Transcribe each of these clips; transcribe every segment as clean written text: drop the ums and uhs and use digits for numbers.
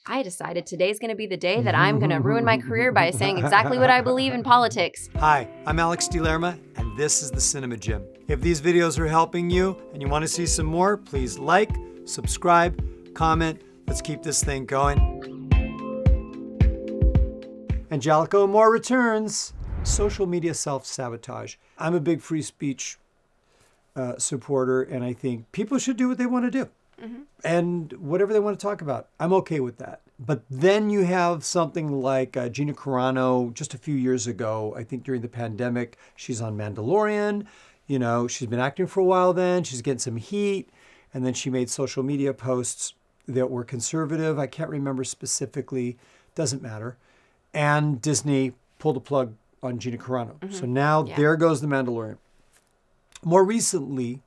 I decided today's going to be the day that I'm going to ruin my career by saying exactly what I believe in politics. Hi, I'm Alex DeLerma, and this is the Cinema Gym. If these videos are helping you and you want to see some more, please like, subscribe, comment. Let's keep this thing going. Angelico Moore returns. Social media self-sabotage. I'm a big free speech supporter, and I think people should do what they want to do. And whatever they want to talk about, I'm okay with that. But then you have something like Gina Carano just a few years ago, I think during the pandemic, she's on Mandalorian. You know, she's been acting for a while then. She's getting some heat. And then she made social media posts that were conservative. I can't remember specifically. Doesn't matter. And Disney pulled the plug on Gina Carano. So now there goes the Mandalorian. More recently,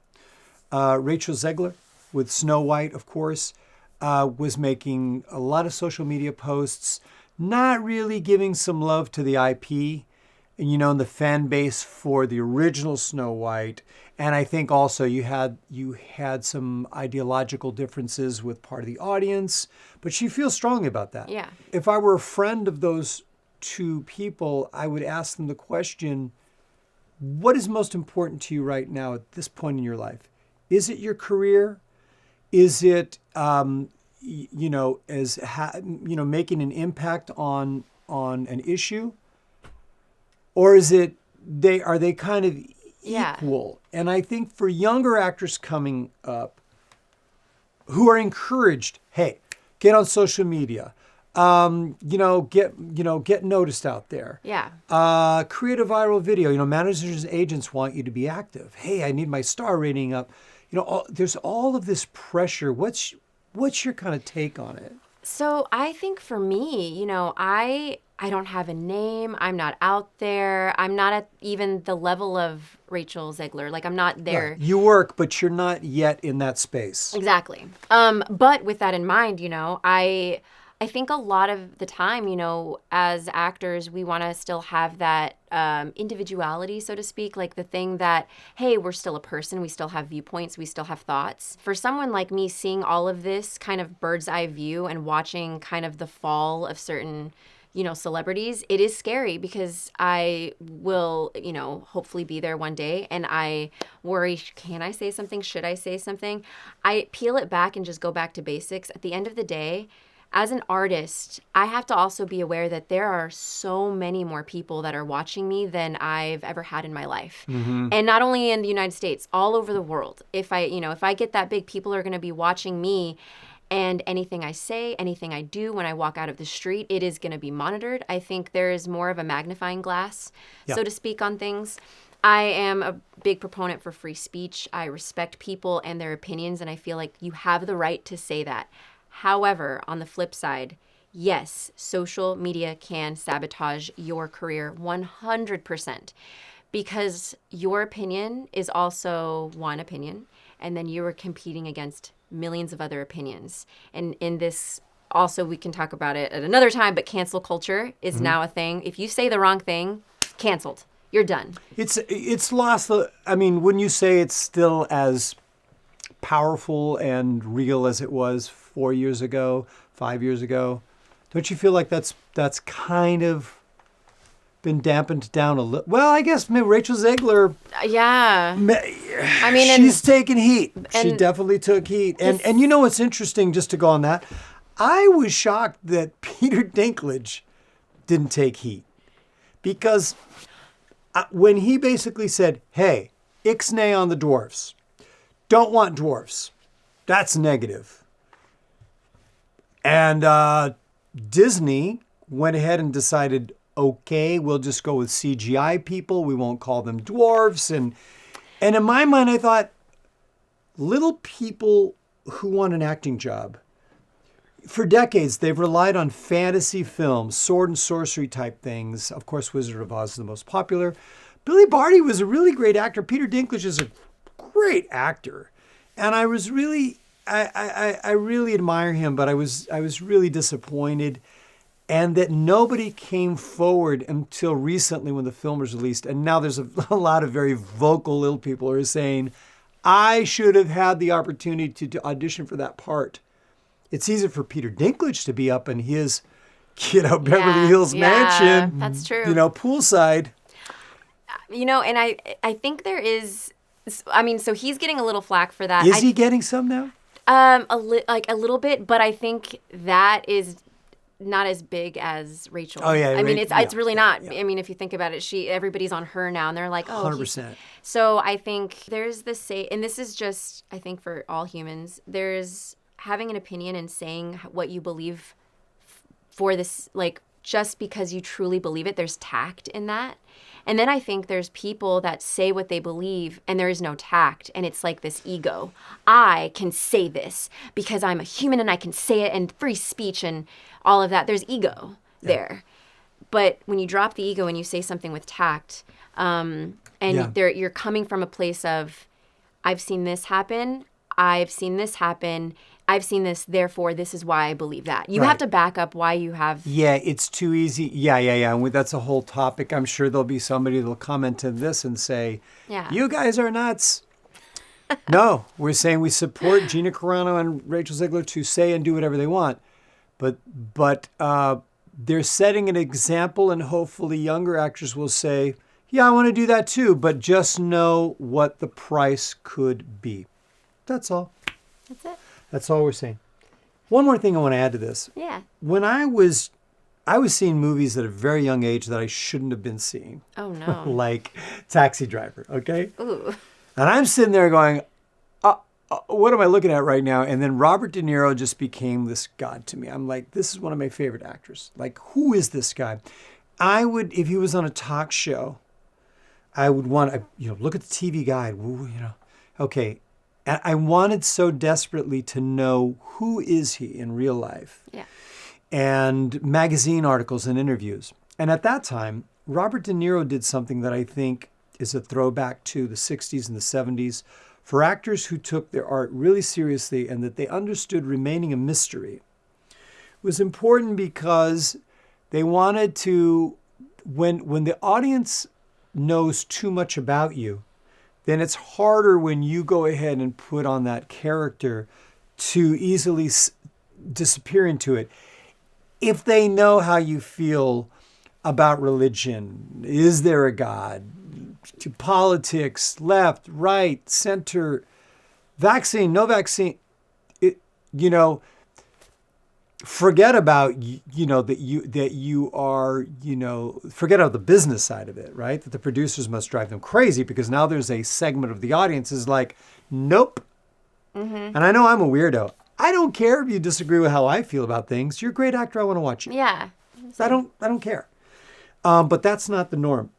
Rachel Zegler, with Snow White, of course, was making a lot of social media posts, not really giving some love to the IP, and, you know, and the fan base for the original Snow White. And I think also you had some ideological differences with part of the audience, but she feels strongly about that. Yeah. If I were a friend of those two people, I would ask them the question, what is most important to you right now at this point in your life? Is it your career? Is it, making an impact on an issue, or is it are they kind of equal? And I think for younger actors coming up, who are encouraged, hey, get on social media, get noticed out there. Yeah. Create a viral video. You know, managers and agents want you to be active. Hey, I need my star rating up. You know, there's all of this pressure. What's your kind of take on it? So I think for me, you know, I don't have a name. I'm not out there. I'm not at even the level of Rachel Zegler. Like, I'm not there. Right. You work, but you're not yet in that space. Exactly. But with that in mind, you know, I think a lot of the time, you know, as actors, we want to still have that individuality, so to speak, like the thing that, hey, we're still a person, we still have viewpoints, we still have thoughts. For someone like me, seeing all of this kind of bird's eye view and watching kind of the fall of certain, you know, celebrities, it is scary because I will, you know, hopefully be there one day, and I worry, can I say something? Should I say something? I peel it back and just go back to basics. At the end of the day, as an artist, I have to also be aware that there are so many more people that are watching me than I've ever had in my life. And not only in the United States, all over the world. If I get that big, people are going to be watching me, and anything I say, anything I do when I walk out of the street, it is going to be monitored. I think there is more of a magnifying glass, so to speak, on things. I am a big proponent for free speech. I respect people and their opinions, and I feel like you have the right to say that. However, on the flip side, yes, social media can sabotage your career 100%, because your opinion is also one opinion, and then you are competing against millions of other opinions. And in this, also, we can talk about it at another time, but cancel culture is now a thing. If you say the wrong thing, canceled. You're done. It's lost. I mean, wouldn't you say it's still as powerful and real as it was 4 years ago, 5 years ago? Don't you feel like that's kind of been dampened down a little? Well, I guess maybe Rachel Zegler. Yeah. I mean, she's taken heat. She definitely took heat. And you know what's interesting, just to go on that, I was shocked that Peter Dinklage didn't take heat, because when he basically said, hey, ixnay on the dwarfs, don't want dwarfs, that's negative. And Disney went ahead and decided, okay, we'll just go with CGI people. We won't call them dwarfs. And in my mind, I thought, little people who want an acting job, for decades, they've relied on fantasy films, sword and sorcery type things. Of course, Wizard of Oz is the most popular. Billy Barty was a really great actor. Peter Dinklage is a great actor. And I was really, I really admire him, but I was really disappointed. And that nobody came forward until recently when the film was released. And now there's a lot of very vocal little people who are saying, I should have had the opportunity to audition for that part. It's easy for Peter Dinklage to be up in his, Beverly Hills mansion. That's true. Poolside. And I think there is. I mean, so he's getting a little flack for that. Is he getting some now? A little bit, but I think that is not as big as Rachel. Oh yeah, I mean, it's really not. Yeah. I mean, if you think about it, everybody's on her now, and they're like, oh, 100%. So I think there's this and this is just, I think, for all humans, there's having an opinion and saying what you believe for this, like, just because you truly believe it. There's tact in that. And then I think there's people that say what they believe and there is no tact. And it's like this ego. I can say this because I'm a human and I can say it, and free speech and all of that. There's ego there. But when you drop the ego and you say something with tact, you're coming from a place of, I've seen this happen. I've seen this happen. I've seen this, therefore, this is why I believe that. You have to back up why you have... Yeah, it's too easy. Yeah. And that's a whole topic. I'm sure there'll be somebody that'll comment to this and say, you guys are nuts. No, we're saying we support Gina Carano and Rachel Zegler to say and do whatever they want. But they're setting an example, and hopefully younger actors will say, yeah, I want to do that too, but just know what the price could be. That's all. That's it. That's all we're saying. One more thing I want to add to this. Yeah. When I was seeing movies at a very young age that I shouldn't have been seeing. Oh, no. Like Taxi Driver, okay? Ooh. And I'm sitting there going, what am I looking at right now? And then Robert De Niro just became this god to me. I'm like, this is one of my favorite actors. Like, who is this guy? I would, if he was on a talk show, I would want to, look at the TV guide. Okay. And I wanted so desperately to know, who is he in real life? Yeah. And magazine articles and interviews. And at that time, Robert De Niro did something that I think is a throwback to the 60s and the 70s for actors who took their art really seriously and that they understood remaining a mystery. It was important because they wanted to, when the audience knows too much about you, then it's harder when you go ahead and put on that character to easily disappear into it. If they know how you feel about religion, is there a God, to politics, left, right, center, vaccine, no vaccine, forget about, forget about the business side of it, right? That the producers must drive them crazy because now there's a segment of the audience is like, nope. Mm-hmm. And I know I'm a weirdo. I don't care if you disagree with how I feel about things. You're a great actor. I want to watch you. Yeah. I don't care. But that's not the norm.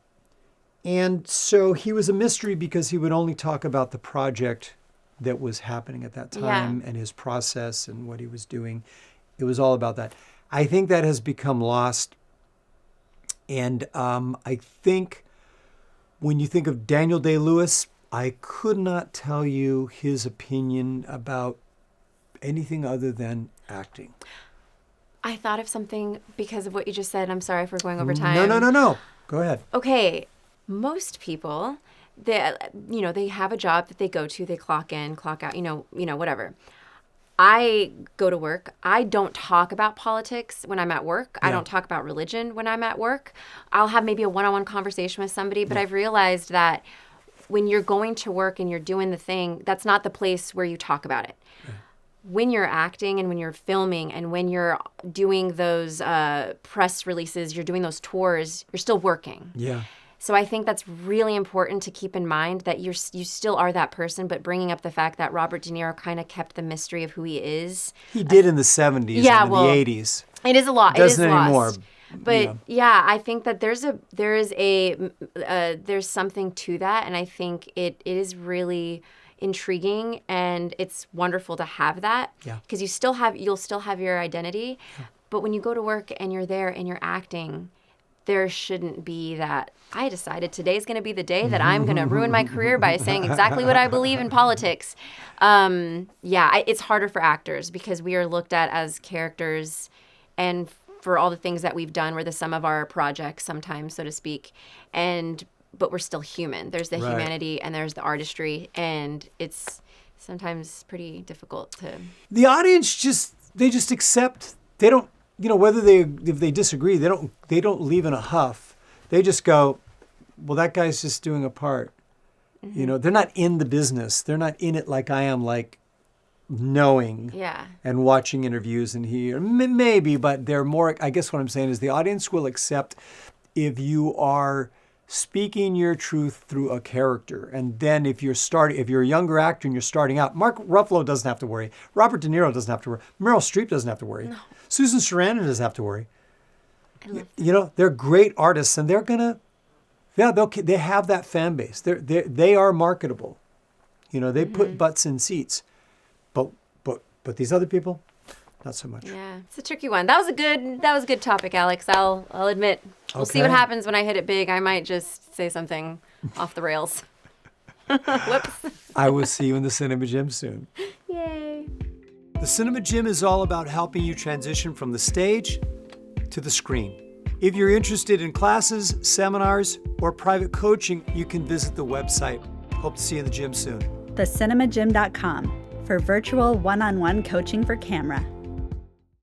And so he was a mystery because he would only talk about the project that was happening at that time and his process and what he was doing. It was all about that. I think that has become lost. And I think when you think of Daniel Day-Lewis, I could not tell you his opinion about anything other than acting. I thought of something because of what you just said. I'm sorry for going over time. No. Go ahead. Okay. Most people, they have a job that they go to. They clock in, clock out, whatever. I go to work. I don't talk about politics when I'm at work. Yeah. I don't talk about religion when I'm at work. I'll have maybe a one-on-one conversation with somebody, but I've realized that when you're going to work and you're doing the thing, that's not the place where you talk about it. Yeah. When you're acting and when you're filming and when you're doing those press releases, you're doing those tours, you're still working. Yeah. So I think that's really important to keep in mind that you still are that person, but bringing up the fact that Robert De Niro kind of kept the mystery of who he is. He did in the 70s and in the 80s. It is a lot. Doesn't it is anymore. Lost. But I think that there's something to that, and I think it is really intriguing, and it's wonderful to have that because you'll still have your identity, but when you go to work and you're there and you're acting, there shouldn't be that. I decided today's going to be the day that I'm going to ruin my career by saying exactly what I believe in politics. It's harder for actors because we are looked at as characters and for all the things that we've done, we're the sum of our projects sometimes, so to speak. But we're still human. There's the humanity and there's the artistry, and it's sometimes pretty difficult to... The audience just they just accept. They don't, whether if they disagree, they don't leave in a huff. They just go, well, that guy's just doing a part. They're not in the business. They're not in it like I am, like knowing and watching interviews and maybe, but they're more, I guess what I'm saying is the audience will accept if you are speaking your truth through a character. And then if you're a younger actor and you're starting out, Mark Ruffalo doesn't have to worry. Robert De Niro doesn't have to worry. Meryl Streep doesn't have to worry. No. Susan Sarandon doesn't have to worry. I love that. They're great artists, and they're gonna, they have that fan base. They are marketable. They put butts in seats. But these other people, not so much. Yeah, it's a tricky one. That was a good topic, Alex. I'll admit. We'll see what happens when I hit it big. I might just say something off the rails. Whoops. I will see you in the Cinema Gym soon. Yay. The Cinema Gym is all about helping you transition from the stage to the screen. If you're interested in classes, seminars, or private coaching, you can visit the website. Hope to see you in the gym soon. TheCinemaGym.com for virtual one-on-one coaching for camera.